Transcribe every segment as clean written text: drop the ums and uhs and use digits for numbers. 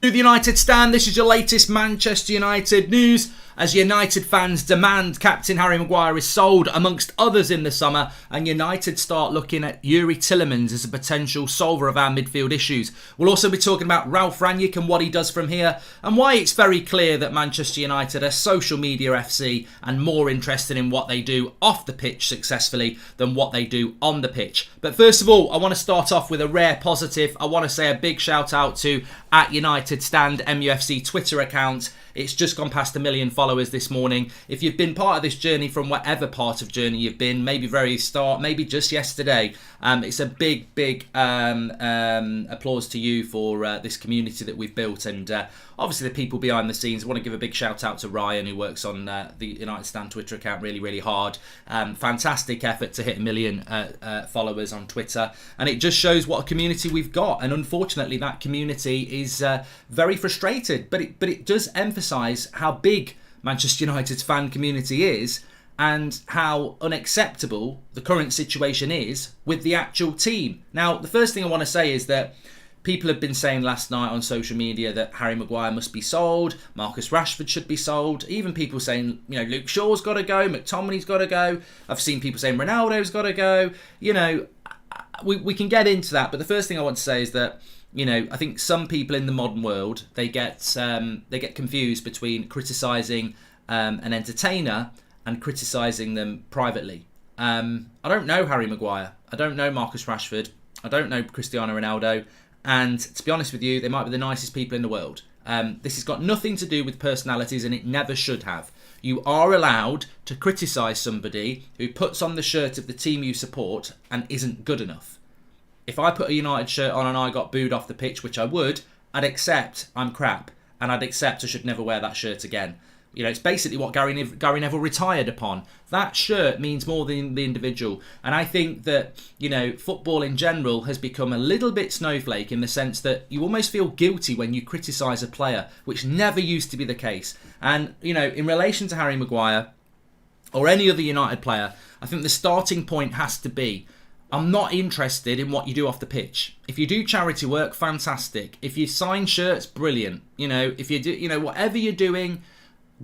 To the United Stand, this is your latest Manchester United news as United fans demand Captain Harry Maguire is sold amongst others in the summer, and United start looking at Youri Tielemans as a potential solver of our midfield issues. We'll also be talking about Ralf Rangnick and what he does from here, and why it's very clear that Manchester United are social media FC and more interested in what they do off the pitch successfully than what they do on the pitch. But first of all, I want to start off with a rare positive. I want to say a big shout out to @UnitedStand MUFC Twitter account. It's just gone past 1 million followers this morning. If you've been part of this journey from whatever part of journey you've been, maybe very start, maybe just yesterday, it's a big applause to you for this community that we've built, and obviously the people behind the scenes. I want to give a big shout out to Ryan, who works on the United Stand Twitter account really hard. Fantastic effort to hit 1 million followers on Twitter, and it just shows what a community we've got. And unfortunately, that community is very frustrated, but it does emphasise how big Manchester United's fan community is and how unacceptable the current situation is with the actual team. Now, the first thing I want to say is that people have been saying last night on social media that Harry Maguire must be sold, Marcus Rashford should be sold, even people saying, Luke Shaw's got to go, McTominay's got to go. I've seen people saying Ronaldo's got to go. We can get into that, but the first thing I want to say is that I think some people in the modern world, they get confused between criticising an entertainer and criticising them privately. I don't know Harry Maguire. I don't know Marcus Rashford. I don't know Cristiano Ronaldo. And to be honest with you, they might be the nicest people in the world. This has got nothing to do with personalities, and it never should have. You are allowed to criticise somebody who puts on the shirt of the team you support and isn't good enough. If I put a United shirt on and I got booed off the pitch, which I would, I'd accept I'm crap, and I'd accept I should never wear that shirt again. It's basically what Gary Neville retired upon. That shirt means more than the individual. And I think that, football in general has become a little bit snowflake in the sense that you almost feel guilty when you criticise a player, which never used to be the case. And, in relation to Harry Maguire or any other United player, I think the starting point has to be, I'm not interested in what you do off the pitch. If you do charity work, fantastic. If you sign shirts, brilliant. If you do, whatever you're doing,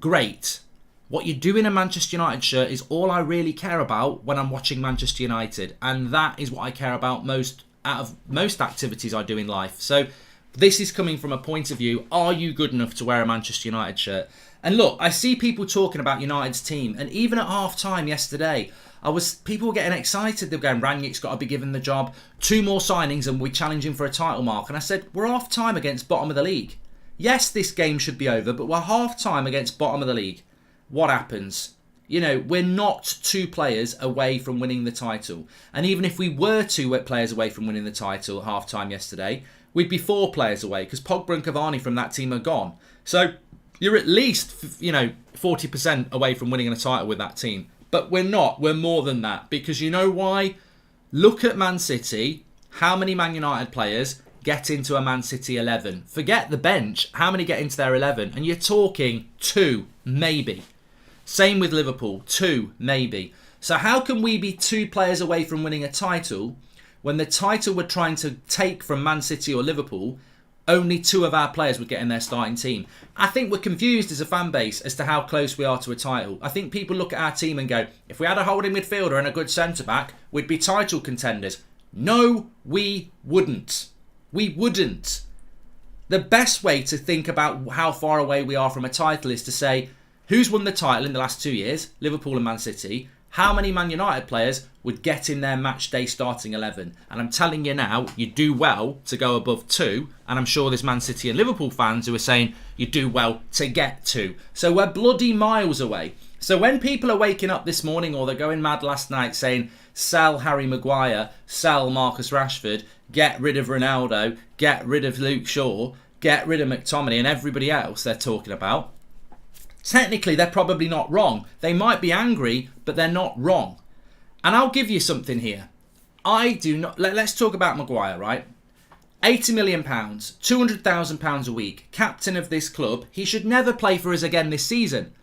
great. What you do in a Manchester United shirt is all I really care about when I'm watching Manchester United. And that is what I care about most out of most activities I do in life. So this is coming from a point of view, are you good enough to wear a Manchester United shirt? And look, I see people talking about United's team, and even at half-time yesterday, people were getting excited. They were going, Rangnick's got to be given the job. 2 more signings and we're challenging for a title mark. And I said, we're half-time against bottom of the league. Yes, this game should be over, but we're half-time against bottom of the league. What happens? We're not 2 players away from winning the title. And even if we were 2 players away from winning the title at half-time yesterday, we'd be 4 players away because Pogba and Cavani from that team are gone. So you're at least, 40% away from winning a title with that team. But we're not. We're more than that. Because you know why? Look at Man City. How many Man United players get into a Man City 11? Forget the bench. How many get into their 11? And you're talking 2, maybe. Same with Liverpool. 2, maybe. So how can we be 2 players away from winning a title when the title we're trying to take from Man City or Liverpool, only 2 of our players would get in their starting team? I think we're confused as a fan base as to how close we are to a title. I think people look at our team and go, if we had a holding midfielder and a good centre-back, we'd be title contenders. No, we wouldn't. We wouldn't. The best way to think about how far away we are from a title is to say, who's won the title in the last 2 years? Liverpool and Man City. How many Man United players would get in their match day starting 11? And I'm telling you now, you do well to go above 2. And I'm sure there's Man City and Liverpool fans who are saying you do well to get 2. So we're bloody miles away. So when people are waking up this morning, or they're going mad last night saying, sell Harry Maguire, sell Marcus Rashford, get rid of Ronaldo, get rid of Luke Shaw, get rid of McTominay and everybody else they're talking about, technically they're probably not wrong. They might be angry, but they're not wrong. And I'll give you something here. I do not... Let's talk about Maguire, right? £80 million, £200,000 a week, captain of this club. He should never play for us again this season.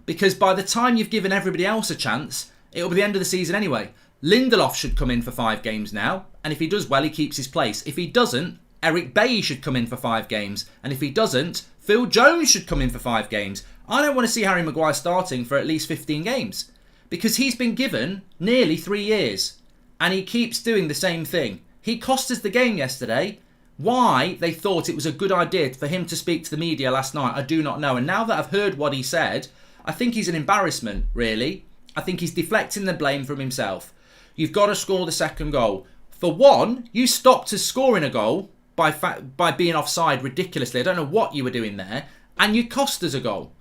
Because by the time you've given everybody else a chance, it'll be the end of the season anyway. Lindelof should come in for 5 games now. And if he does well, he keeps his place. If he doesn't, Eric Bailly should come in for 5 games. And if he doesn't, Phil Jones should come in for 5 games. I don't want to see Harry Maguire starting for at least 15 games. Because he's been given nearly 3 years. And he keeps doing the same thing. He cost us the game yesterday. Why they thought it was a good idea for him to speak to the media last night, I do not know. And now that I've heard what he said, I think he's an embarrassment, really. I think he's deflecting the blame from himself. You've got to score the second goal. For one, you stopped us scoring a goal by being offside ridiculously. I don't know what you were doing there. And you cost us a goal.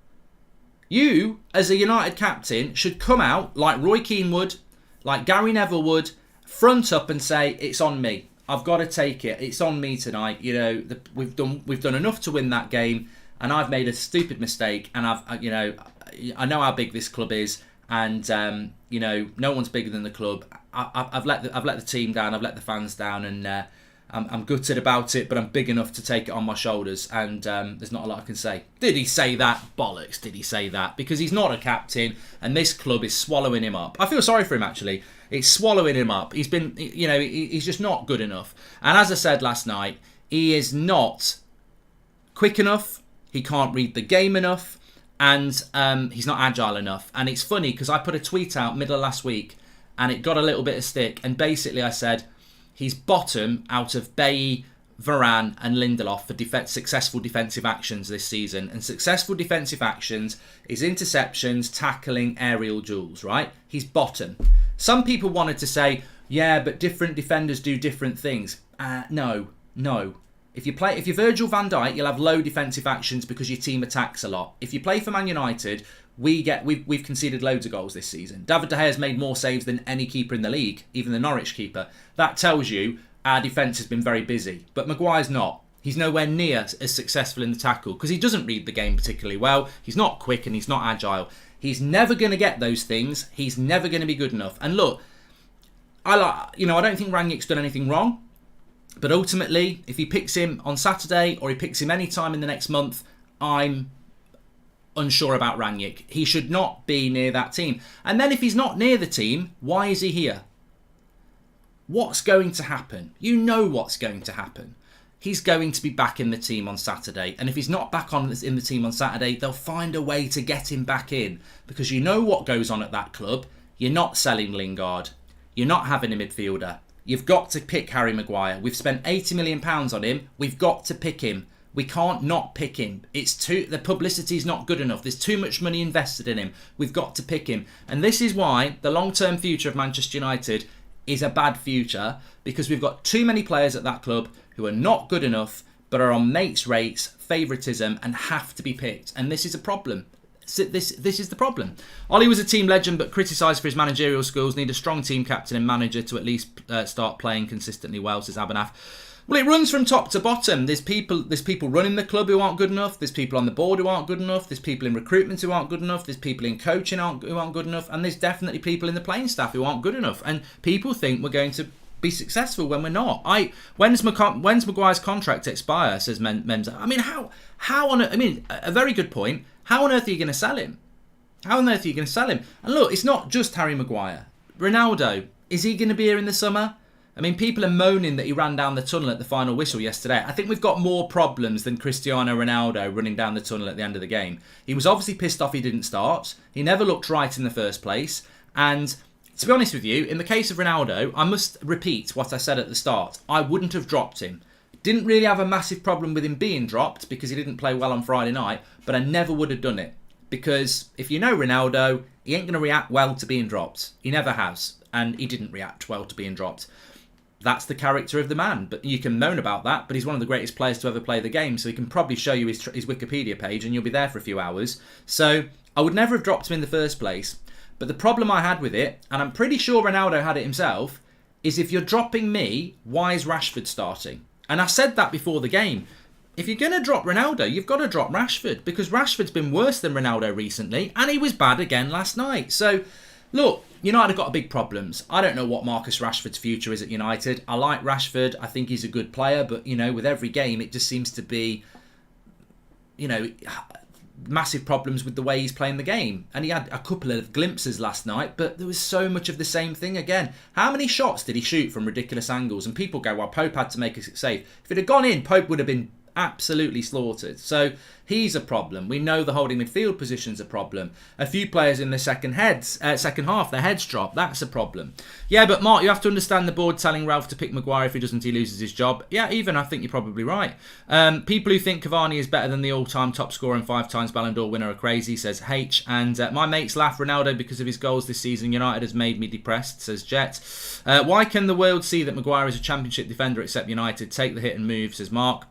You, as a United captain, should come out like Roy Keane would, like Gary Neville would, front up and say, it's on me. I've got to take it. It's on me tonight. You know, we've done enough to win that game, and I've made a stupid mistake. And I know how big this club is, and no one's bigger than the club. I've let the team down. I've let the fans down, and I'm gutted about it. But I'm big enough to take it on my shoulders, and there's not a lot I can say. Did he say that? Bollocks! Did he say that? Because he's not a captain, and this club is swallowing him up. I feel sorry for him actually. It's swallowing him up. He's been, he's just not good enough. And as I said last night, he is not quick enough. He can't read the game enough. And he's not agile enough. And it's funny because I put a tweet out middle of last week and it got a little bit of stick. And basically I said, he's bottom out of Bailly, Varane and Lindelof for successful defensive actions this season. And successful defensive actions is interceptions, tackling, aerial duels, right? He's bottom. Some people wanted to say, yeah, but different defenders do different things. No. If you're Virgil van Dijk, you'll have low defensive actions because your team attacks a lot. If you play for Man United, we've conceded loads of goals this season. David De Gea has made more saves than any keeper in the league, even the Norwich keeper. That tells you our defence has been very busy. But Maguire's not. He's nowhere near as successful in the tackle because he doesn't read the game particularly well. He's not quick and he's not agile. He's never going to get those things. He's never going to be good enough. And look, I don't think Rangnick's done anything wrong. But ultimately, if he picks him on Saturday or he picks him any time in the next month, I'm unsure about Rangnick. He should not be near that team. And then if he's not near the team, why is he here? What's going to happen? You know what's going to happen. He's going to be back in the team on Saturday. And if he's not back in the team on Saturday, they'll find a way to get him back in. Because you know what goes on at that club. You're not selling Lingard. You're not having a midfielder. You've got to pick Harry Maguire. We've spent £80 million on him. We've got to pick him. We can't not pick him. The publicity's not good enough. There's too much money invested in him. We've got to pick him. And this is why the long-term future of Manchester United is a bad future. Because we've got too many players at that club who are not good enough, but are on mates' rates, favouritism, and have to be picked. And this is a problem. This is the problem. Ollie was a team legend, but criticised for his managerial skills. Need a strong team captain and manager to at least start playing consistently well, says Abanaf. Well, it runs from top to bottom. There's people running the club who aren't good enough. There's people on the board who aren't good enough. There's people in recruitment who aren't good enough. There's people in coaching who aren't good enough. And there's definitely people in the playing staff who aren't good enough. And people think we're going to be successful when we're not. When's Maguire's contract expire? Says Menza. I mean, how on? I mean, a very good point. How on earth are you going to sell him? And look, it's not just Harry Maguire. Ronaldo, is he going to be here in the summer? I mean, people are moaning that he ran down the tunnel at the final whistle yesterday. I think we've got more problems than Cristiano Ronaldo running down the tunnel at the end of the game. He was obviously pissed off he didn't start. He never looked right in the first place. And to be honest with you, in the case of Ronaldo, I must repeat what I said at the start. I wouldn't have dropped him. Didn't really have a massive problem with him being dropped because he didn't play well on Friday night, but I never would have done it. Because if you know Ronaldo, he ain't going to react well to being dropped. He never has, and he didn't react well to being dropped. That's the character of the man, but you can moan about that, but he's one of the greatest players to ever play the game, so he can probably show you his Wikipedia page and you'll be there for a few hours. So I would never have dropped him in the first place, but the problem I had with it, and I'm pretty sure Ronaldo had it himself, is if you're dropping me, why is Rashford starting? And I said that before the game. If you're going to drop Ronaldo, you've got to drop Rashford, because Rashford's been worse than Ronaldo recently, and he was bad again last night. So, look, United have got big problems. I don't know what Marcus Rashford's future is at United. I like Rashford. I think he's a good player, but, with every game, it just seems to be, massive problems with the way he's playing the game. And he had a couple of glimpses last night, but there was so much of the same thing again. How many shots did he shoot from ridiculous angles? And people go, well, Pope had to make a save. If it had gone in, Pope would have been absolutely slaughtered. So he's a problem. We know the holding midfield position's a problem. A few players in the second half, their heads drop. That's a problem. Yeah, but Mark, you have to understand the board telling Ralph to pick Maguire. If he doesn't, he loses his job. Yeah, even I think you're probably right. People who think Cavani is better than the all-time top scorer and 5 times Ballon d'Or winner are crazy, says H. And my mates laugh Ronaldo because of his goals this season. United has made me depressed, says Jet. Why can the world see that Maguire is a championship defender except United? Take the hit and move, says Mark.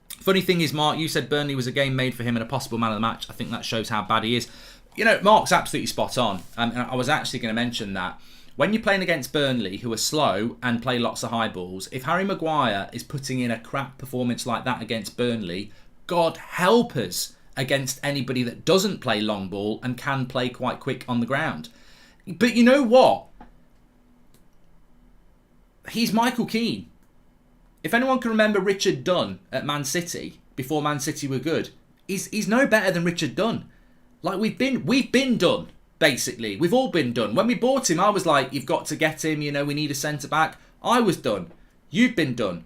Funny thing is, Mark, you said Burnley was a game made for him and a possible man of the match. I think that shows how bad he is. You know, Mark's absolutely spot on. And I was actually going to mention that. When you're playing against Burnley, who are slow and play lots of high balls, if Harry Maguire is putting in a crap performance like that against Burnley, God help us against anybody that doesn't play long ball and can play quite quick on the ground. But you know what? He's Michael Keane. If anyone can remember Richard Dunn at Man City, before Man City were good, he's no better than Richard Dunn. Like, we've been done, basically. We've all been done. When we bought him, I was like, you've got to get him, you know, we need a centre-back. I was done. You've been done.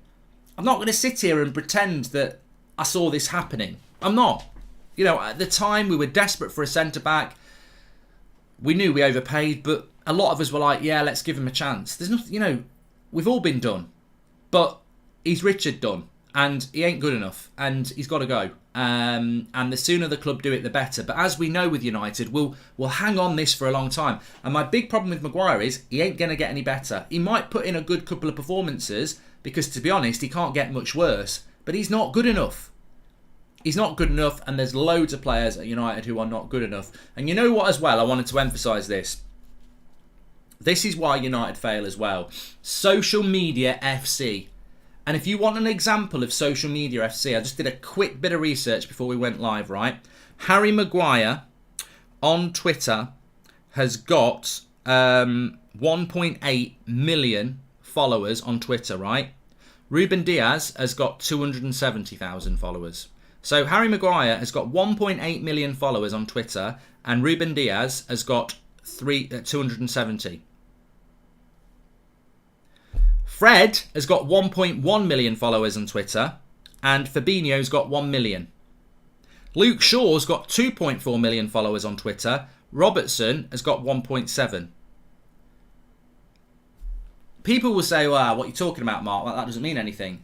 I'm not going to sit here and pretend that I saw this happening. I'm not. You know, at the time, we were desperate for a centre-back. We knew we overpaid, but a lot of us were like, yeah, let's give him a chance. There's nothing, you know, we've all been done. But he's Richard Dunn, and he ain't good enough, and he's got to go. And the sooner the club do it, the better. But as we know with United, we'll hang on this for a long time. And my big problem with Maguire is he ain't going to get any better. He might put in a good couple of performances, because to be honest, he can't get much worse. But he's not good enough. He's not good enough, and there's loads of players at United who are not good enough. And you know what as well? I wanted to emphasise this. This is why United fail as well. Social media FC. And if you want an example of social media FC, I just did a quick bit of research before we went live, right? Harry Maguire on Twitter has got 1.8 million followers on Twitter, right? Ruben Diaz has got 270,000 followers. So Harry Maguire has got 1.8 million followers on Twitter, and Ruben Diaz has got 270. Fred has got 1.1 million followers on Twitter, and Fabinho's got 1 million. Luke Shaw's got 2.4 million followers on Twitter. Robertson has got 1.7. People will say, well, what are you talking about, Mark? That doesn't mean anything.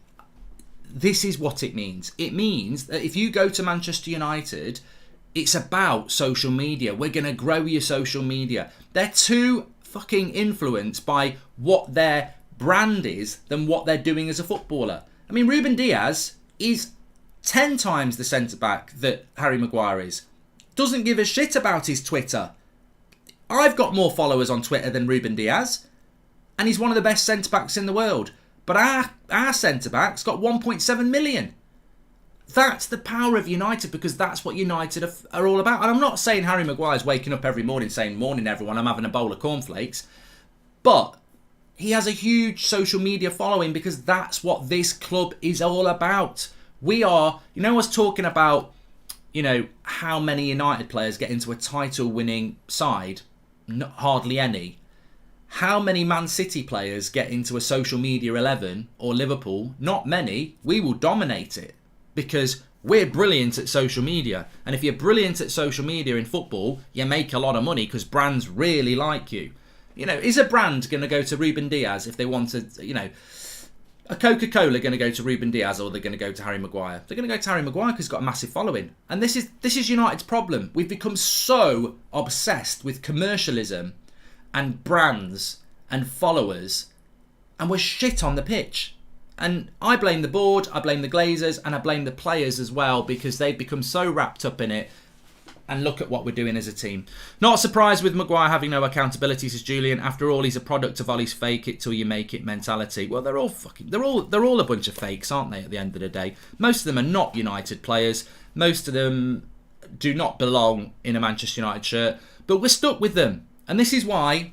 This is what it means. It means that if you go to Manchester United, it's about social media. We're going to grow your social media. They're too fucking influenced by what their brand is than what they're doing as a footballer. I mean, Ruben Diaz is 10 times the centre-back that Harry Maguire is. Doesn't give a shit about his Twitter. I've got more followers on Twitter than Ruben Diaz, and he's one of the best centre-backs in the world. But our centre-back's got 1.7 million. That's the power of United, because that's what United are all about. And I'm not saying Harry Maguire's waking up every morning saying, morning everyone, I'm having a bowl of cornflakes. But he has a huge social media following because that's what this club is all about. We are, you know, I was talking about, you know, how many United players get into a title-winning side? Not hardly any. How many Man City players get into a social media 11 or Liverpool? Not many. We will dominate it because we're brilliant at social media. And if you're brilliant at social media in football, you make a lot of money because brands really like you. You know, is a brand going to go to Ruben Diaz if they wanted, you know, a Coca-Cola going to go to Ruben Diaz, or they're going to go to Harry Maguire? They're going to go to Harry Maguire because he's got a massive following. And this is United's problem. We've become so obsessed with commercialism and brands and followers, and we're shit on the pitch. And I blame the board, I blame the Glazers, and I blame the players as well, because they've become so wrapped up in it. And look at what we're doing as a team. Not surprised with Maguire having no accountability, says Julian. After all, he's a product of Ollie's fake it till you make it mentality. Well, they're all a bunch of fakes, aren't they, at the end of the day? Most of them are not United players. Most of them do not belong in a Manchester United shirt. But we're stuck with them. And this is why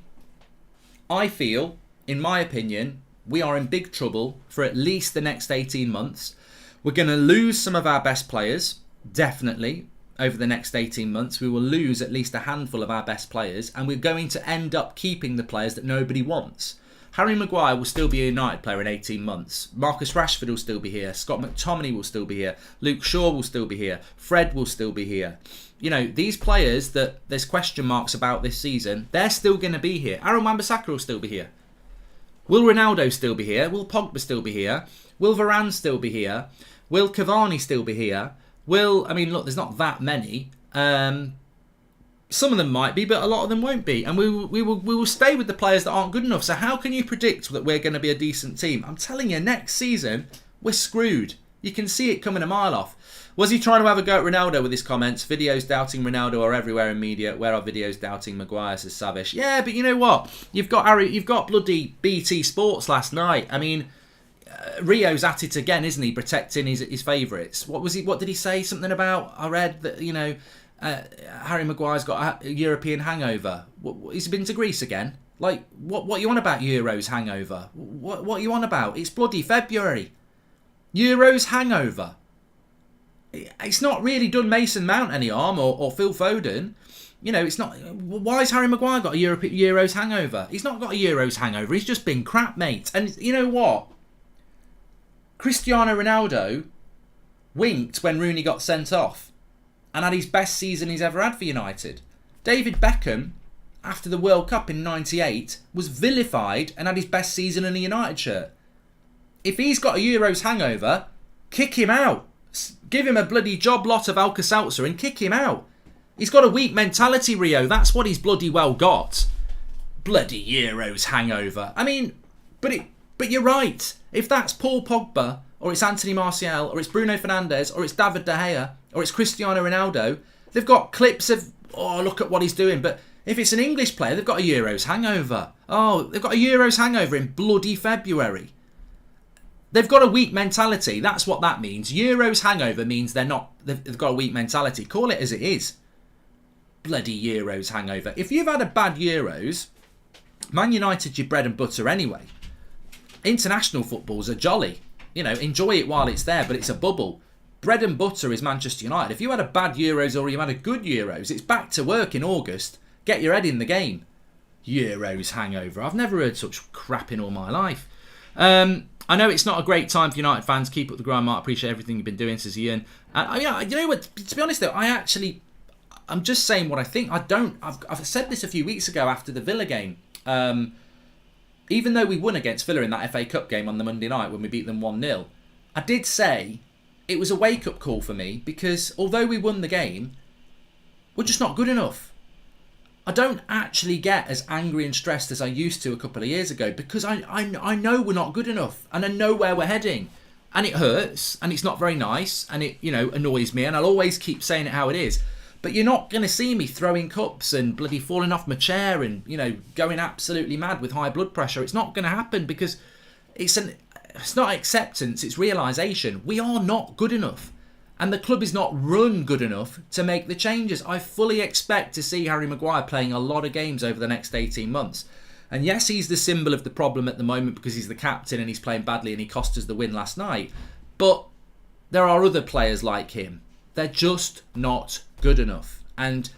I feel, in my opinion, we are in big trouble for at least the next 18 months. We're going to lose some of our best players, definitely. over the next 18 months. We will lose at least a handful of our best players, and we're going to end up keeping the players that nobody wants. Harry Maguire will still be a United player in 18 months. Marcus Rashford will still be here. Scott McTominay will still be here. Luke Shaw will still be here. Fred will still be here. You know, these players that there's question marks about this season, they're still going to be here. Aaron Wan-Bissaka will still be here. Will Ronaldo still be here? Will Pogba still be here? Will Varane still be here? Will Cavani still be here? I mean, look, there's not that many. Some of them might be, but a lot of them won't be. And we will stay with the players that aren't good enough. So how can you predict that we're going to be a decent team? I'm telling you, next season, we're screwed. You can see it coming a mile off. Was he trying to have a go at Ronaldo with his comments? Videos doubting Ronaldo are everywhere in media. Where are videos doubting Maguire, says Savish. Yeah, but you know what? You've got bloody BT Sports last night. I mean, Rio's at it again, isn't he? Protecting his favourites. What did he say? Something about, I read that, you know, Harry Maguire's got a European hangover. He's been to Greece again. Like, what you on about Euros hangover? What you on about? It's bloody February. Euros hangover. It's not really done Mason Mount any harm or Phil Foden. You know, it's not. Why has Harry Maguire got a Euros hangover? He's not got a Euros hangover. He's just been crap, mate. And you know what? Cristiano Ronaldo winked when Rooney got sent off and had his best season he's ever had for United. David Beckham, after the World Cup in '98, was vilified and had his best season in a United shirt. If he's got a Euros hangover, kick him out. Give him a bloody job lot of Alka-Seltzer and kick him out. He's got a weak mentality, Rio. That's what he's bloody well got. Bloody Euros hangover. I mean, but you're right. If that's Paul Pogba, or it's Anthony Martial, or it's Bruno Fernandes, or it's David De Gea, or it's Cristiano Ronaldo, they've got clips of, oh, look at what he's doing. But if it's an English player, they've got a Euros hangover. Oh, they've got a Euros hangover in bloody February. They've got a weak mentality. That's what that means. Euros hangover means they've got a weak mentality. Call it as it is. Bloody Euros hangover. If you've had a bad Euros, Man United's your bread and butter anyway. International footballs are jolly. You know, enjoy it while it's there, but it's a bubble. Bread and butter is Manchester United. If you had a bad Euros or you had a good Euros, it's back to work in August. Get your head in the game. Euros hangover. I've never heard such crap in all my life. I know it's not a great time for United fans. Keep up the grind, Mark. Appreciate everything you've been doing, says Ian. You know what? To be honest, though, I'm just saying what I think. I've said this a few weeks ago after the Villa game. Even though we won against Villa in that FA Cup game on the Monday night when we beat them 1-0, I did say it was a wake-up call for me because although we won the game, we're just not good enough. I don't actually get as angry and stressed as I used to a couple of years ago because I know we're not good enough and I know where we're heading. And it hurts and it's not very nice and it, you know, annoys me and I'll always keep saying it how it is. But you're not going to see me throwing cups and bloody falling off my chair and, you know, going absolutely mad with high blood pressure. It's not going to happen because it's not acceptance, it's realisation. We are not good enough. And the club is not run good enough to make the changes. I fully expect to see Harry Maguire playing a lot of games over the next 18 months. And yes, he's the symbol of the problem at the moment because he's the captain and he's playing badly and he cost us the win last night. But there are other players like him. They're just not good enough. And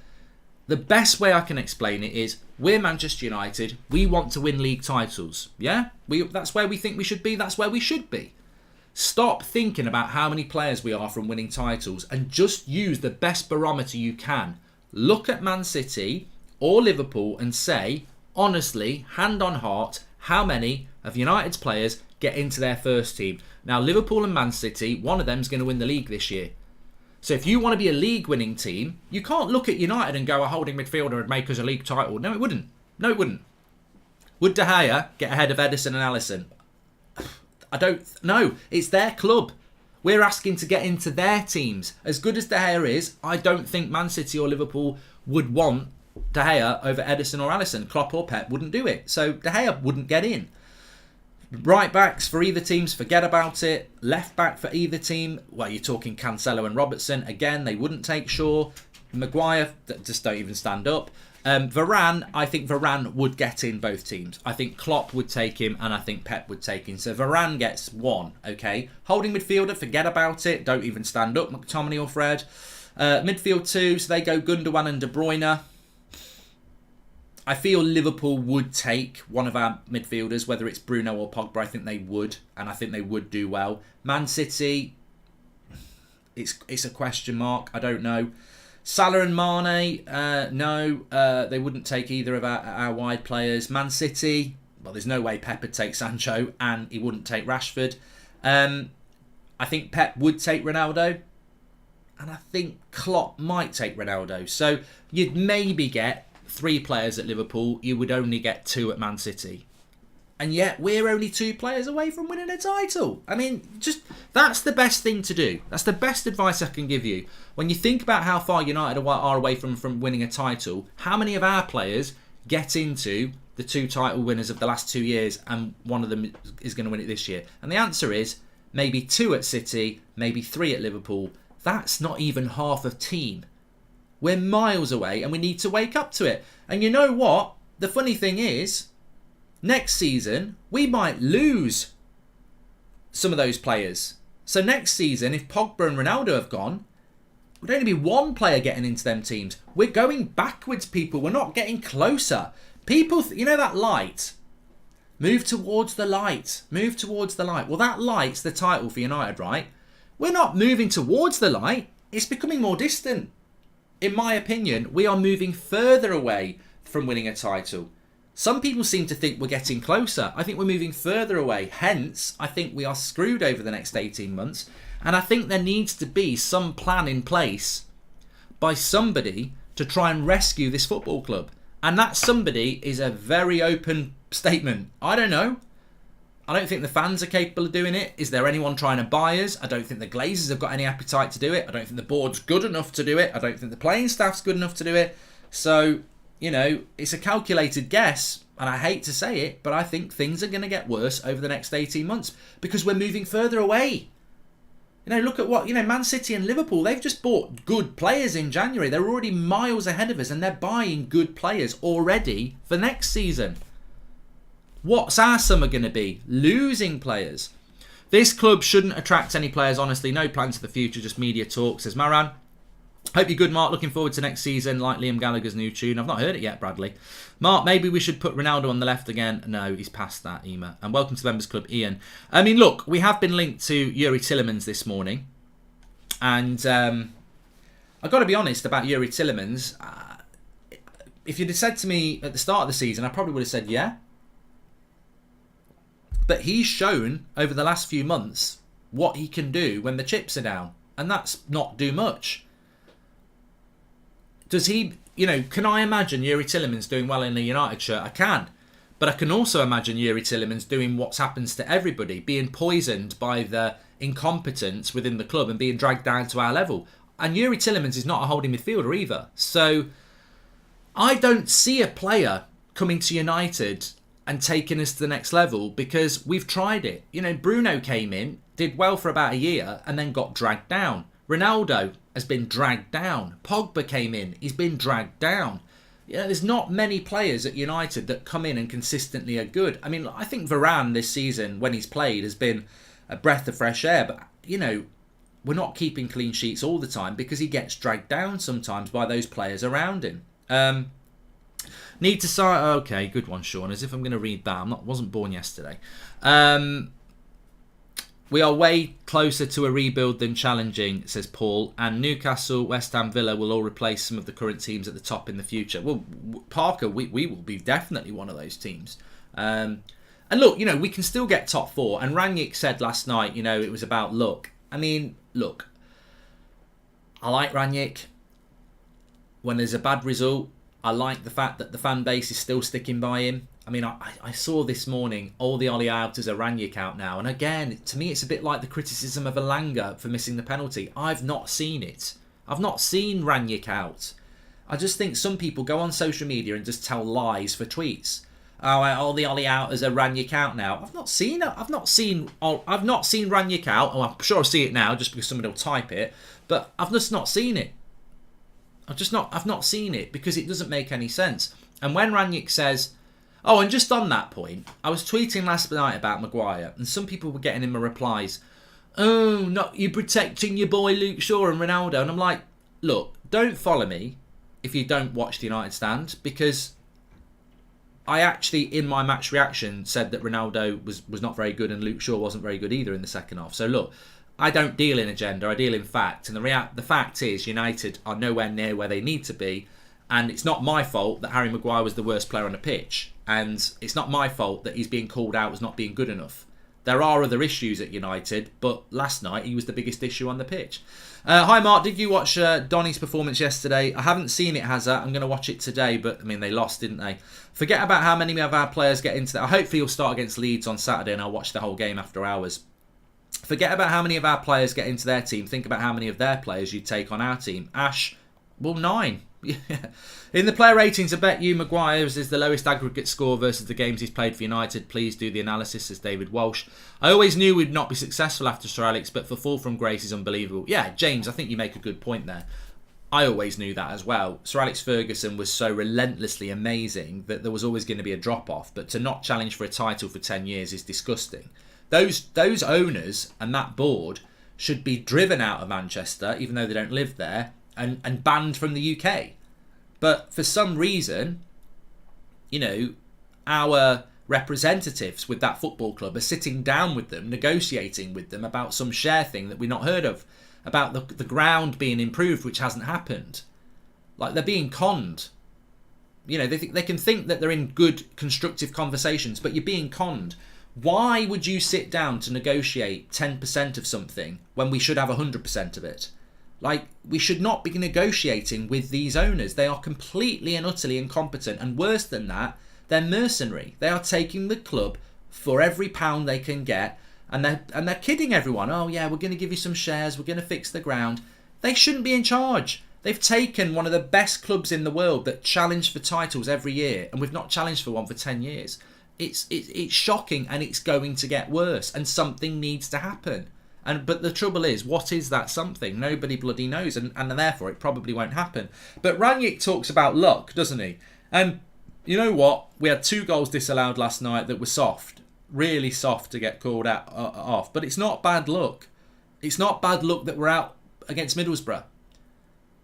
the best way I can explain it is we're Manchester United. We want to win league titles. Yeah? That's where we think we should be. That's where we should be. Stop thinking about how many players we are from winning titles and just use the best barometer you can. Look at Man City or Liverpool and say, honestly, hand on heart, how many of United's players get into their first team? Now, Liverpool and Man City, one of them's going to win the league this year. So if you want to be a league winning team, you can't look at United and go, a holding midfielder would make us a league title. No, it wouldn't. No, it wouldn't. Would De Gea get ahead of Ederson and Alisson? I don't know. It's their club. We're asking to get into their teams. As good as De Gea is, I don't think Man City or Liverpool would want De Gea over Ederson or Alisson. Klopp or Pep wouldn't do it. So De Gea wouldn't get in. Right backs for either teams, forget about it. Left back for either team, well, you're talking Cancelo and Robertson. Again, they wouldn't take Shaw. Maguire, just don't even stand up. Varane, I think Varane would get in both teams. I think Klopp would take him and I think Pep would take him. So Varane gets one, okay? Holding midfielder, forget about it. Don't even stand up, McTominay or Fred. Midfield 2, so they go Gundogan and De Bruyne. I feel Liverpool would take one of our midfielders, whether it's Bruno or Pogba. I think they would, and I think they would do well. Man City, it's a question mark. I don't know. Salah and Mane, no, they wouldn't take either of our wide players. Man City, well, there's no way Pep would take Sancho, and he wouldn't take Rashford. I think Pep would take Ronaldo, and I think Klopp might take Ronaldo. So you'd maybe get 3 players at Liverpool, you would only get 2 at Man City. And yet we're only 2 players away from winning a title. I mean, just that's the best thing to do. That's the best advice I can give you. When you think about how far United are away from winning a title, how many of our players get into the 2 title winners of the last 2 years and one of them is going to win it this year? And the answer is maybe 2 at City, maybe 3 at Liverpool. That's not even half a team. We're miles away and we need to wake up to it. And you know what? The funny thing is, next season, we might lose some of those players. So next season, if Pogba and Ronaldo have gone, would only be 1 player getting into them teams. We're going backwards, people. We're not getting closer. People, you know that light? Move towards the light. Move towards the light. Well, that light's the title for United, right? We're not moving towards the light. It's becoming more distant. In my opinion, we are moving further away from winning a title. Some people seem to think we're getting closer. I think we're moving further away. Hence, I think we are screwed over the next 18 months. And I think there needs to be some plan in place by somebody to try and rescue this football club. And that somebody is a very open statement. I don't know. I don't think the fans are capable of doing it. Is there anyone trying to buy us? I don't think the Glazers have got any appetite to do it. I don't think the board's good enough to do it. I don't think the playing staff's good enough to do it. So, you know, it's a calculated guess, and I hate to say it, but I think things are going to get worse over the next 18 months because we're moving further away. You know, look at what, Man City and Liverpool, they've just bought good players in January. They're already miles ahead of us, and they're buying good players already for next season. What's our summer going to be? Losing players. This club shouldn't attract any players, honestly. No plans for the future, just media talk, says Maran. Hope you're good, Mark. Looking forward to next season, like Liam Gallagher's new tune. I've not heard it yet, Bradley. Mark, maybe we should put Ronaldo on the left again. No, he's past that, Ema. And welcome to the Members Club, Ian. I mean, look, we have been linked to Yuri Tielemans this morning. And I've got to be honest about Yuri Tielemans. If you'd have said to me at the start of the season, I probably would have said yeah. But he's shown over the last few months what he can do when the chips are down. And that's not do much. Does he, can I imagine Yuri Tielemans doing well in a United shirt? I can. But I can also imagine Yuri Tielemans doing what happens to everybody, being poisoned by the incompetence within the club and being dragged down to our level. And Yuri Tielemans is not a holding midfielder either. So I don't see a player coming to United and taking us to the next level because we've tried it. Bruno came in, did well for about a year and then got dragged down. Ronaldo has been dragged down. Pogba came in, he's been dragged down. There's not many players at United that come in and consistently are good. I mean, I think Varane this season, when he's played, has been a breath of fresh air. But, we're not keeping clean sheets all the time because he gets dragged down sometimes by those players around him. Need to sign. Okay, good one, Sean. As if I'm going to read that. Wasn't born yesterday. We are way closer to a rebuild than challenging, says Paul. And Newcastle, West Ham, Villa will all replace some of the current teams at the top in the future. Well, Parker, we will be definitely one of those teams. And look, we can still get top 4. And Rangnick said last night, it was about luck. I mean, look, I like Rangnick. When there's a bad result, I like the fact that the fan base is still sticking by him. I mean, I saw this morning all the Ollie outers are Rangnick out now. And again, to me, it's a bit like the criticism of Elanga for missing the penalty. I've not seen it. I've not seen Rangnick out. I just think some people go on social media and just tell lies for tweets. Oh, all the Ollie outers are Rangnick out now. I've not seen it. I've not seen Rangnick out. Oh, I'm sure I'll see it now just because somebody will type it. But I've just not seen it. I've not seen it because it doesn't make any sense. And when Rangnick says, oh, and just on that point, I was tweeting last night about Maguire, and some people were getting in my replies, oh, not you protecting your boy Luke Shaw and Ronaldo. And I'm like, look, don't follow me if you don't watch the United stand, because I actually, in my match reaction, said that Ronaldo was not very good and Luke Shaw wasn't very good either in the second half. So look, I don't deal in agenda, I deal in fact. And the fact is United are nowhere near where they need to be. And it's not my fault that Harry Maguire was the worst player on the pitch. And it's not my fault that he's being called out as not being good enough. There are other issues at United, but last night he was the biggest issue on the pitch. Hi Mark, did you watch Donny's performance yesterday? I haven't seen it, Hazard. I'm going to watch it today, but I mean, they lost, didn't they? Forget about how many of our players get into that. Hopefully he'll start against Leeds on Saturday and I'll watch the whole game after hours. Forget about how many of our players get into their team. Think about how many of their players you'd take on our team. Ash, well, 9. In the player ratings, I bet you Maguire's is the lowest aggregate score versus the games he's played for United. Please do the analysis, says David Walsh. I always knew we'd not be successful after Sir Alex, but for fall from grace is unbelievable. Yeah, James, I think you make a good point there. I always knew that as well. Sir Alex Ferguson was so relentlessly amazing that there was always going to be a drop-off, but to not challenge for a title for 10 years is disgusting. Those owners and that board should be driven out of Manchester, even though they don't live there, and banned from the UK. But for some reason, you know, our representatives with that football club are sitting down with them, negotiating with them about some share thing that we've not heard of, about the ground being improved, which hasn't happened. Like, they're being conned. You know, they can think that they're in good, constructive conversations, but you're being conned. Why would you sit down to negotiate 10% of something when we should have 100% of it? Like, we should not be negotiating with these owners. They are completely and utterly incompetent. And worse than that, they're mercenary. They are taking the club for every pound they can get. And they're kidding everyone. Oh, yeah, we're going to give you some shares. We're going to fix the ground. They shouldn't be in charge. They've taken one of the best clubs in the world that challenge for titles every year. And we've not challenged for one for 10 years. It's shocking, and it's going to get worse. And something needs to happen. But the trouble is, what is that something? Nobody bloody knows, and therefore it probably won't happen. But Rangnick talks about luck, doesn't he? And you know what? We had 2 goals disallowed last night that were soft. Really soft to get called out off. But it's not bad luck. It's not bad luck that we're out against Middlesbrough.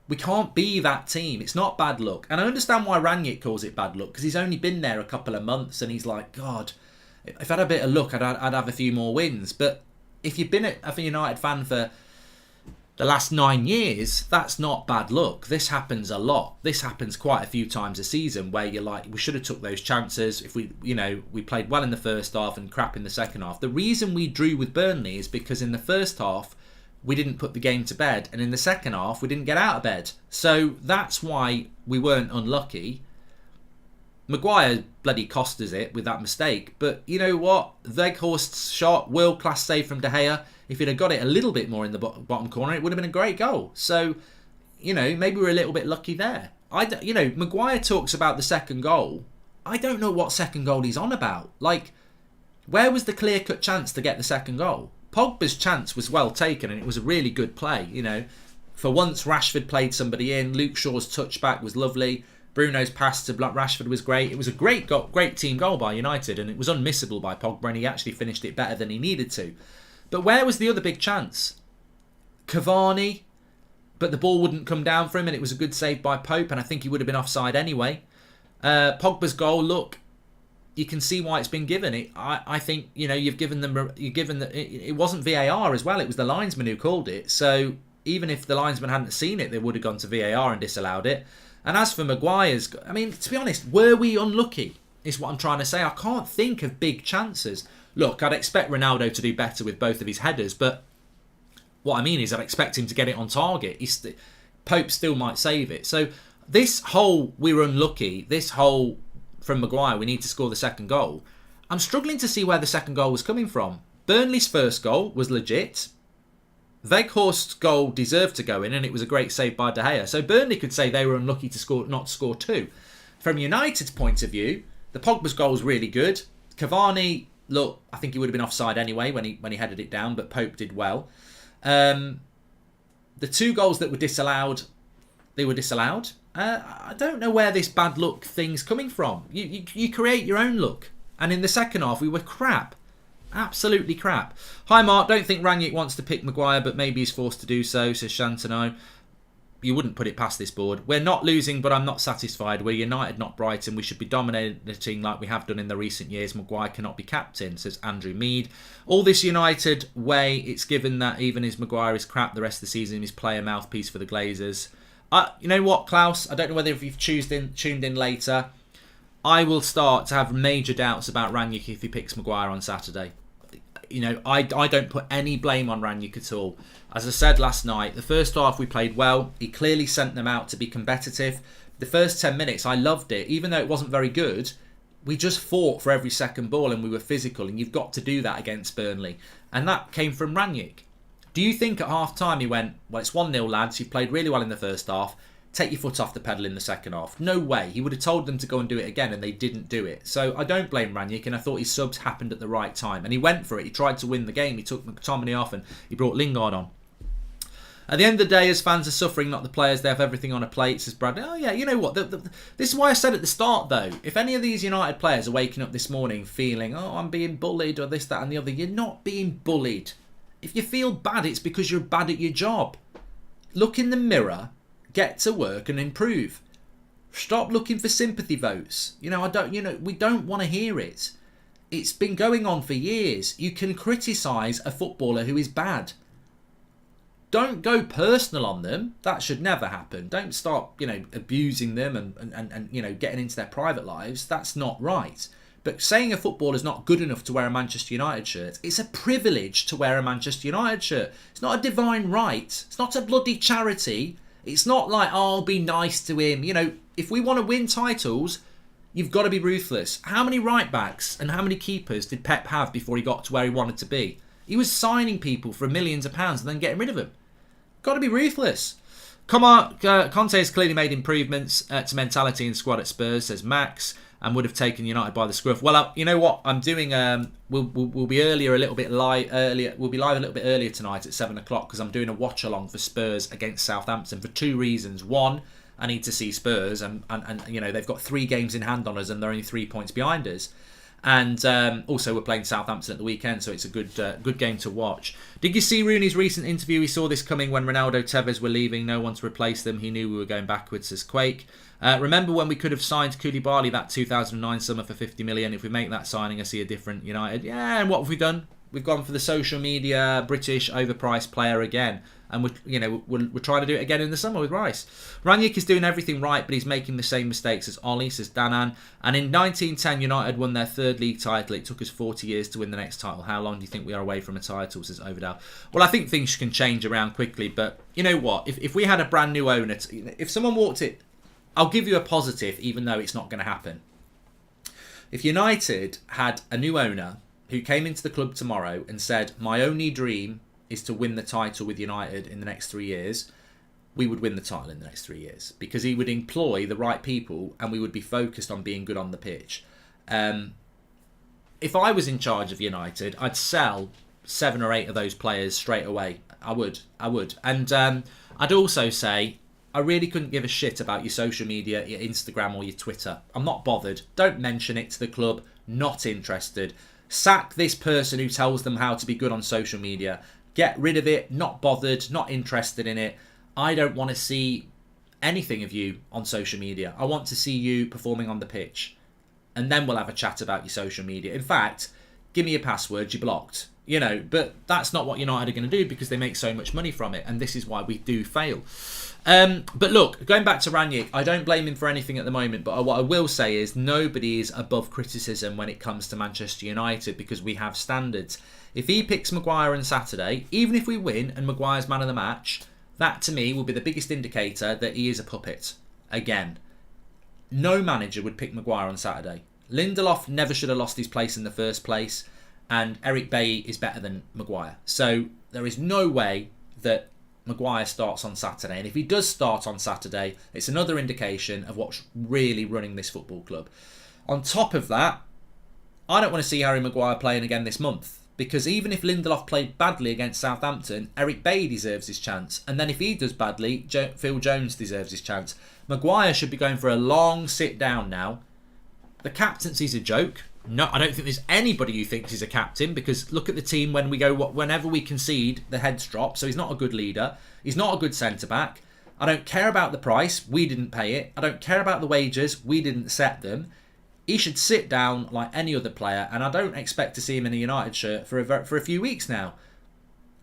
We can't be that team. It's not bad luck. And I understand why Rangnick calls it bad luck, because he's only been there a couple of months and he's like, God, if I had a bit of luck, I'd have a few more wins. But if you've been a United fan for the last 9 years, that's not bad luck. This happens a lot. This happens quite a few times a season where you're like, we should have took those chances. If we played well in the first half and crap in the second half. The reason we drew with Burnley is because in the first half, we didn't put the game to bed. And in the second half, we didn't get out of bed. So that's why we weren't unlucky. Maguire bloody cost us it with that mistake. But you know what? Weghorst's shot, world-class save from De Gea. If he'd have got it a little bit more in the bottom corner, it would have been a great goal. So, you know, maybe we're a little bit lucky there. Maguire talks about the second goal. I don't know what second goal he's on about. Like, where was the clear-cut chance to get the second goal? Pogba's chance was well taken, and it was a really good play. You know, for once Rashford played somebody in. Luke Shaw's touchback was lovely. Bruno's pass to Rashford was great. It was a great team goal by United, and it was unmissable by Pogba, and he actually finished it better than he needed to. But where was the other big chance? Cavani, but the ball wouldn't come down for him, and it was a good save by Pope, and I think he would have been offside anyway. Pogba's goal, look, you can see why it's been given. I think, you know, it wasn't VAR as well. It was the linesman who called it. So even if the linesman hadn't seen it, they would have gone to VAR and disallowed it. And as for Maguire's, I mean, to be honest, were we unlucky? Is what I'm trying to say. I can't think of big chances. Look, I'd expect Ronaldo to do better with both of his headers, but what I mean is I'd expect him to get it on target. Pope still might save it. So this whole we were unlucky, this whole from Maguire, we need to score the second goal, I'm struggling to see where the second goal was coming from. Burnley's first goal was legit. Weghorst's goal deserved to go in, and it was a great save by De Gea. So Burnley could say they were unlucky to not score 2. From United's point of view, the Pogba's goal was really good. Cavani, look, I think he would have been offside anyway when he headed it down, but Pope did well. The 2 goals that were disallowed, they were disallowed. I don't know where this bad luck thing's coming from. You create your own luck. And in the second half, we were crap. Absolutely crap. Hi Mark, don't think Rangnick wants to pick Maguire, but maybe he's forced to do so, says Shantano. you wouldn't put it past this board. We're not losing, but I'm not satisfied. We're United, not Brighton. We should be dominating like we have done in the recent years. Maguire cannot be captain, says Andrew Mead. All this United way, it's given that even as Maguire is crap the rest of the season, he's player mouthpiece for the Glazers. You know what, Klaus? I don't know whether if you've tuned in later. I will start to have major doubts about Rangnick if he picks Maguire on Saturday. You know, I don't put any blame on Rangnick at all. As I said last night, the first half we played well. He clearly sent them out to be competitive. The first 10 minutes, I loved it. Even though it wasn't very good, we just fought for every second ball and we were physical. And you've got to do that against Burnley. And that came from Rangnick. Do you think at half-time he went, well, it's 1-0, lads. You've played really well in the first half. Take your foot off the pedal in the second half. No way. He would have told them to go and do it again and they didn't do it. So I don't blame Rangnick, and I thought his subs happened at the right time. And he went for it. He tried to win the game. He took McTominay off and he brought Lingard on. At the end of the day, as fans are suffering, not the players, they have everything on a plate, says Bradley. Oh yeah, you know what? This is why I said at the start though, if any of these United players are waking up this morning feeling, oh, I'm being bullied or this, that and the other, you're not being bullied. If you feel bad, it's because you're bad at your job. Look in the mirror. Get to work and improve. Stop looking for sympathy votes. We don't want to hear it. It's been going on for years. You can criticise a footballer who is bad. Don't go personal on them. That should never happen. Don't start, abusing them and getting into their private lives. That's not right. But saying a footballer's not good enough to wear a Manchester United shirt, it's a privilege to wear a Manchester United shirt. It's not a divine right. It's not a bloody charity. It's not like, oh, I'll be nice to him. If we want to win titles, you've got to be ruthless. How many right backs and how many keepers did Pep have before he got to where he wanted to be? He was signing people for millions of pounds and then getting rid of them. Got to be ruthless. Conte has clearly made improvements to mentality and squad at Spurs, says Max, and would have taken United by the scruff. Well, you know what? I'm doing. We'll be We'll be live a little bit earlier tonight at 7 o'clock because I'm doing a watch along for Spurs against Southampton for two reasons. One, I need to see Spurs, and they've got 3 games in hand on us, and they're only 3 points behind us. And also we're playing Southampton at the weekend, so it's a good game to watch. Did you see Rooney's recent interview? He saw this coming when Ronaldo, Tevez were leaving. No one to replace them. He knew we were going backwards, says Quake. Remember when we could have signed Koulibaly that 2009 summer for 50 million? If we make that signing, I see a different United. Yeah, and what have we done? We've gone for the social media British overpriced player again. And we're trying to do it again in the summer with Rice. Rangnick is doing everything right, but he's making the same mistakes as Ollie, says Danan. And in 1910, United won their 3rd league title. It took us 40 years to win the next title. How long do you think we are away from a title, says Overdale? Well, I think things can change around quickly, but you know what? If we had a brand new owner, if someone walked it, I'll give you a positive, even though it's not going to happen. If United had a new owner who came into the club tomorrow and said, my only dream is to win the title with United in the next 3 years, we would win the title in the next 3 years because he would employ the right people and we would be focused on being good on the pitch. If I was in charge of United, I'd sell 7 or 8 of those players straight away. I would. And I'd also say, I really couldn't give a shit about your social media, your Instagram or your Twitter. I'm not bothered. Don't mention it to the club. Not interested. Sack this person who tells them how to be good on social media. Get rid of it. Not bothered. Not interested in it. I don't want to see anything of you on social media. I want to see you performing on the pitch. And then we'll have a chat about your social media. In fact, give me your password. You're blocked. But that's not what United are going to do because they make so much money from it. And this is why we do fail. But look, going back to Rangnick, I don't blame him for anything at the moment. But what I will say is nobody is above criticism when it comes to Manchester United because we have standards. If he picks Maguire on Saturday, even if we win and Maguire's man of the match, that to me will be the biggest indicator that he is a puppet. Again, no manager would pick Maguire on Saturday. Lindelof never should have lost his place in the first place. And Eric Bailly is better than Maguire. So there is no way that Maguire starts on Saturday. And if he does start on Saturday, it's another indication of what's really running this football club. On top of that, I don't want to see Harry Maguire playing again this month. Because even if Lindelof played badly against Southampton, Eric Bailly deserves his chance. And then if he does badly, Phil Jones deserves his chance. Maguire should be going for a long sit down now. The captaincy's a joke. No, I don't think there's anybody who thinks he's a captain because look at the team whenever we concede, the heads drop. So he's not a good leader. He's not a good centre-back. I don't care about the price. We didn't pay it. I don't care about the wages. We didn't set them. He should sit down like any other player, and I don't expect to see him in a United shirt for a few weeks now.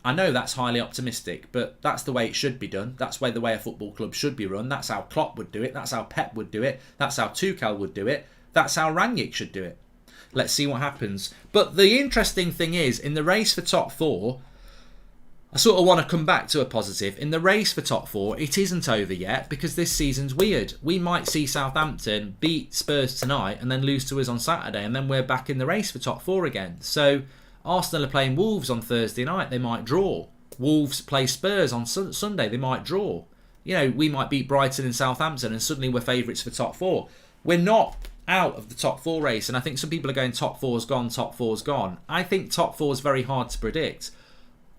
I know that's highly optimistic, but that's the way it should be done. That's the way a football club should be run. That's how Klopp would do it. That's how Pep would do it. That's how Tuchel would do it. That's how Rangnick should do it. Let's see what happens. But the interesting thing is, in the race for top 4, I sort of want to come back to a positive. In the race for top 4, it isn't over yet because this season's weird. We might see Southampton beat Spurs tonight and then lose to us on Saturday, and then we're back in the race for top 4 again. So Arsenal are playing Wolves on Thursday night. They might draw. Wolves play Spurs on Sunday. They might draw. You know, we might beat Brighton and Southampton and suddenly we're favourites for top 4. We're not out of the top 4 race, and I think some people are going top 4's gone, top 4's gone. I think top 4 is very hard to predict.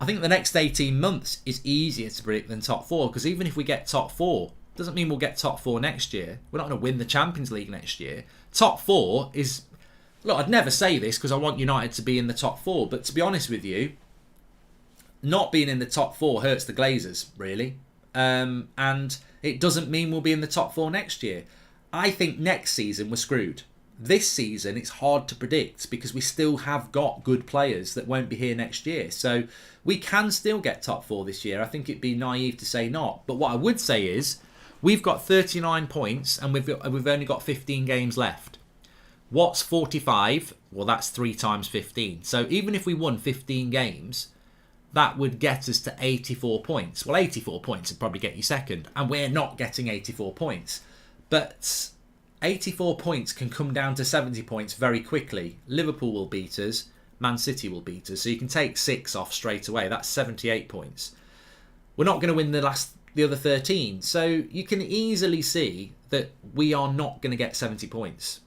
I think the next 18 months is easier to predict than top 4, because even if we get top 4, doesn't mean we'll get top 4 next year. We're not going to win the Champions League next year. Top 4 is... Look, I'd never say this because I want United to be in the top 4, but to be honest with you, not being in the top 4 hurts the Glazers, really. And it doesn't mean we'll be in the top 4 next year. I think next season we're screwed. This season it's hard to predict because we still have got good players that won't be here next year. So we can still get top 4 this year. I think it'd be naive to say not. But what I would say is we've got 39 points and we've only got 15 games left. What's 45? Well, that's 3 times 15. So even if we won 15 games, that would get us to 84 points. Well, 84 points would probably get you second. And we're not getting 84 points. But 84 points can come down to 70 points very quickly. Liverpool will beat us. Man City will beat us. So you can take 6 off straight away. That's 78 points. We're not going to win the other 13. So you can easily see that we are not going to get 70 points.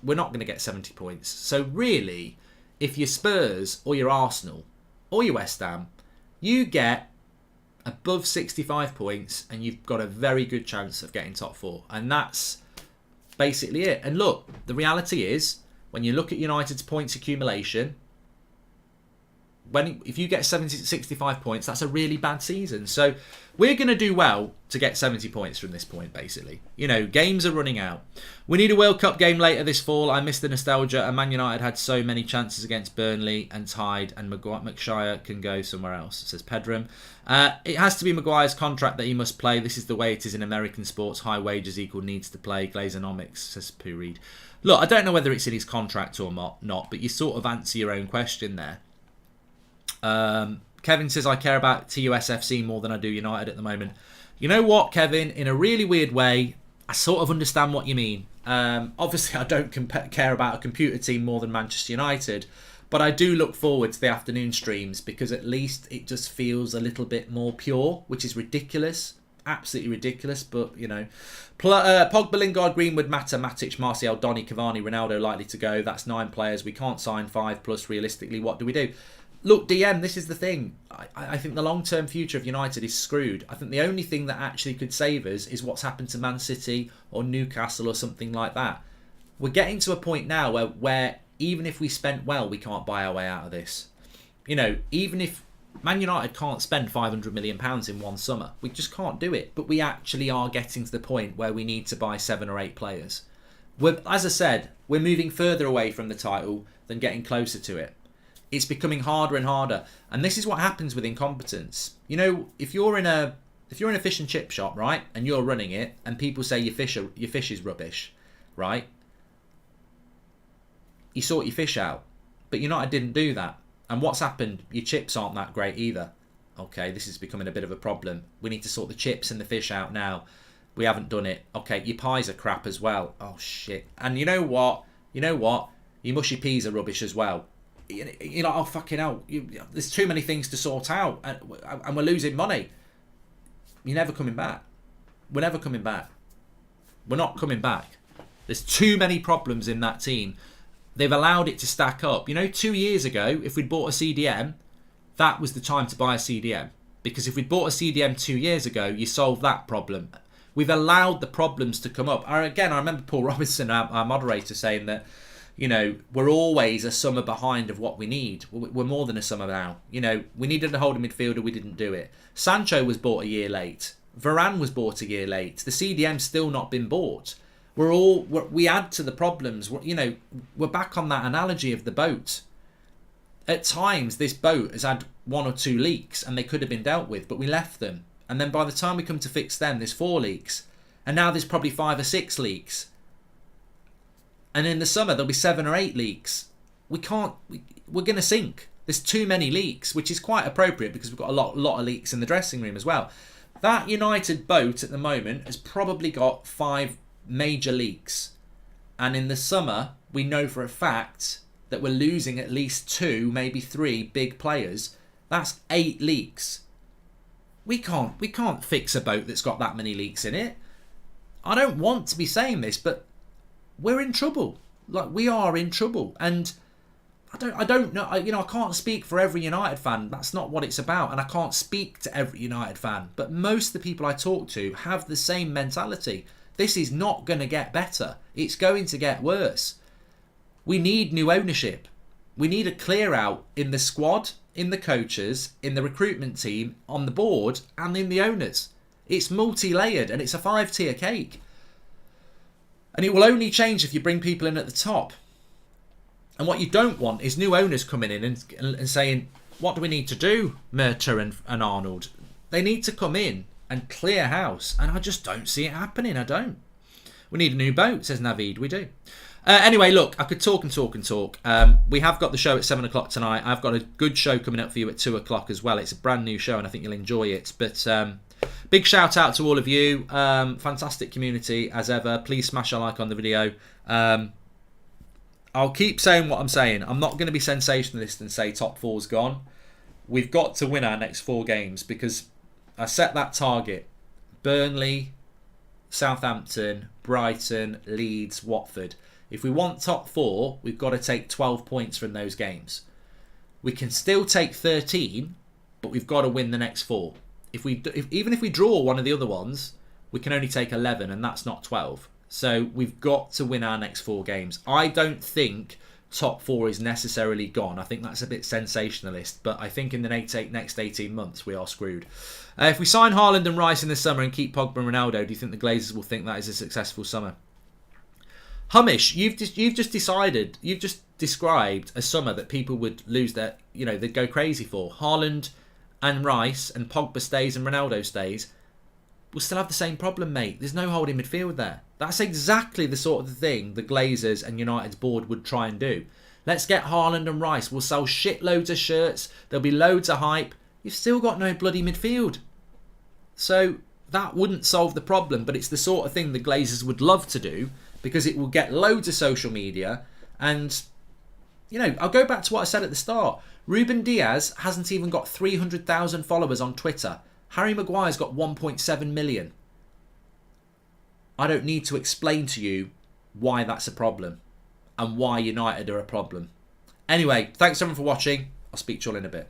We're not going to get 70 points. So really, if you're Spurs or you're Arsenal or you're West Ham, you get above 65 points and you've got a very good chance of getting top 4. And that's basically it. And look, the reality is, when you look at United's points accumulation, if you get 65 points, that's a really bad season. So we're going to do well to get 70 points from this point, basically. You know, games are running out. We need a World Cup game later this fall. I miss the nostalgia. And Man United had so many chances against Burnley and tied, and Maguire can go somewhere else, says Pedram. It has to be Maguire's contract that he must play. This is the way it is in American sports. High wages equal needs to play. Glazonomics, says Pooh Reed. Look, I don't know whether it's in his contract or not, but you sort of answer your own question there. Kevin says, I care about TUSFC more than I do United at the moment. You know what, Kevin? In a really weird way, I sort of understand what you mean. Obviously, I don't care about a computer team more than Manchester United, but I do look forward to the afternoon streams because at least it just feels a little bit more pure, which is ridiculous. Absolutely ridiculous, but, you know. Pogba, Lingard, Greenwood, Mata, Matic, Martial, Donny, Cavani, Ronaldo likely to go. That's 9 players. We can't sign 5 plus realistically. What do we do? Look, DM, this is the thing. I think the long-term future of United is screwed. I think the only thing that actually could save us is what's happened to Man City or Newcastle or something like that. We're getting to a point now where even if we spent well, we can't buy our way out of this. You know, even if Man United can't spend £500 million in one summer, we just can't do it. But we actually are getting to the point where we need to buy 7 or 8 players. As I said, we're moving further away from the title than getting closer to it. It's becoming harder and harder, and this is what happens with incompetence. You know, if you're in a fish and chip shop, right, and you're running it, and people say your fish is rubbish, right? You sort your fish out, but United didn't do that. And what's happened? Your chips aren't that great either. Okay, this is becoming a bit of a problem. We need to sort the chips and the fish out now. We haven't done it. Okay, your pies are crap as well. Oh shit! And you know what? Your mushy peas are rubbish as well. You're like, oh fucking hell, there's too many things to sort out and we're losing money. You're never coming back. We're never coming back. We're not coming back. There's too many problems in that team. They've allowed it to stack up. You know, 2 years ago, if we'd bought a CDM, that was the time to buy a CDM. Because if we'd bought a CDM 2 years ago, you solved that problem. We've allowed the problems to come up. Again, I remember Paul Robinson, our moderator, saying that, you know, we're always a summer behind of what we need. We're more than a summer now. You know, we needed a holding midfielder, we didn't do it. Sancho was bought a year late. Varane was bought a year late. The CDM's still not been bought. We add to the problems. We're back on that analogy of the boat. At times, this boat has had 1 or 2 leaks and they could have been dealt with, but we left them. And then by the time we come to fix them, there's 4 leaks. And now there's probably 5 or 6 leaks. And in the summer, there'll be 7 or 8 leaks. We're going to sink. There's too many leaks, which is quite appropriate because we've got a lot of leaks in the dressing room as well. That United boat at the moment has probably got 5 major leaks. And in the summer, we know for a fact that we're losing at least 2, maybe 3 big players. That's 8 leaks. We can't fix a boat that's got that many leaks in it. I don't want to be saying this, but we're in trouble. Like, we are in trouble. And I don't know. I can't speak for every United fan. That's not what it's about. And I can't speak to every United fan. But most of the people I talk to have the same mentality. This is not going to get better. It's going to get worse. We need new ownership. We need a clear out in the squad, in the coaches, in the recruitment team, on the board, and in the owners. It's multi-layered and it's a 5-tier cake. And it will only change if you bring people in at the top. And what you don't want is new owners coming in and saying, what do we need to do, Murta and Arnold? They need to come in and clear house. And I just don't see it happening. I don't. We need a new boat, says Navid. We do. Anyway, look, I could talk and talk and talk. We have got the show at 7 o'clock tonight. I've got a good show coming up for you at 2 o'clock as well. It's a brand new show and I think you'll enjoy it. But big shout out to all of you. Fantastic community as ever. Please smash a like on the video. I'll keep saying what I'm saying. I'm not going to be sensationalist and say top 4's gone. We've got to win our next 4 games because I set that target. Burnley, Southampton, Brighton, Leeds, Watford. If we want top 4, we've got to take 12 points from those games. We can still take 13, but we've got to win the next 4. Even if we draw one of the other ones, we can only take 11, and that's not 12. So we've got to win our next 4 games. I don't think top 4 is necessarily gone. I think that's a bit sensationalist, but I think in the next 18 months we are screwed. If we sign Haaland and Rice in the summer and keep Pogba and Ronaldo, do you think the Glazers will think that is a successful summer? Hummish, you've just described a summer that people would lose their, they'd go crazy for. Haaland and Rice and Pogba stays and Ronaldo stays. We'll still have the same problem, mate. There's no holding midfield there. That's exactly the sort of thing the Glazers and United's board would try and do. Let's get Haaland and Rice. We'll sell shitloads of shirts. There'll be loads of hype. You've still got no bloody midfield. So that wouldn't solve the problem, but it's the sort of thing the Glazers would love to do because it will get loads of social media. And, I'll go back to what I said at the start. Ruben Diaz hasn't even got 300,000 followers on Twitter. Harry Maguire's got 1.7 million. I don't need to explain to you why that's a problem and why United are a problem. Anyway, thanks everyone for watching. I'll speak to you all in a bit.